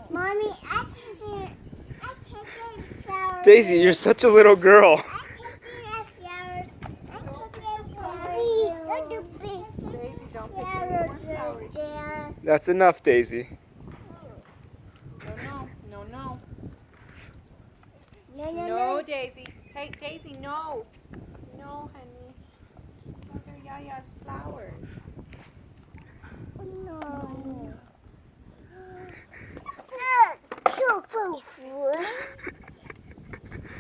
Mommy, I take your flowers. Daisy, you're such a little girl. I take your flowers. I take your flowers. Daisy, don't pick any more flowers. That's enough, Daisy. No. No, No, Daisy. Hey, Daisy, no. No, honey. Those are Yaya's flowers. No.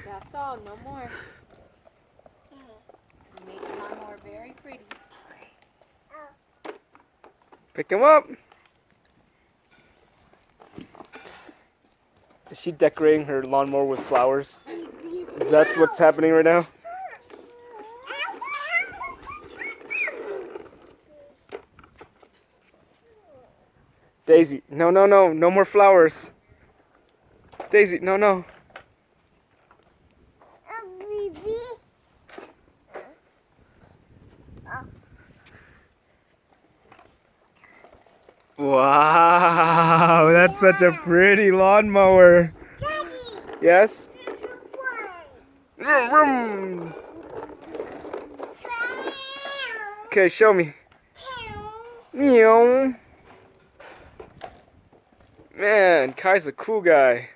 That's all. No more. You made the lawnmower very pretty. Pick him up. Is she decorating her lawnmower with flowers? Is that what's happening right now? Daisy, no more flowers. Daisy, no. Wow, that's such a pretty lawnmower. Daddy, Yes? there's a one. Vroom, vroom. Okay, show me. Meow. Man, Kai's a cool guy.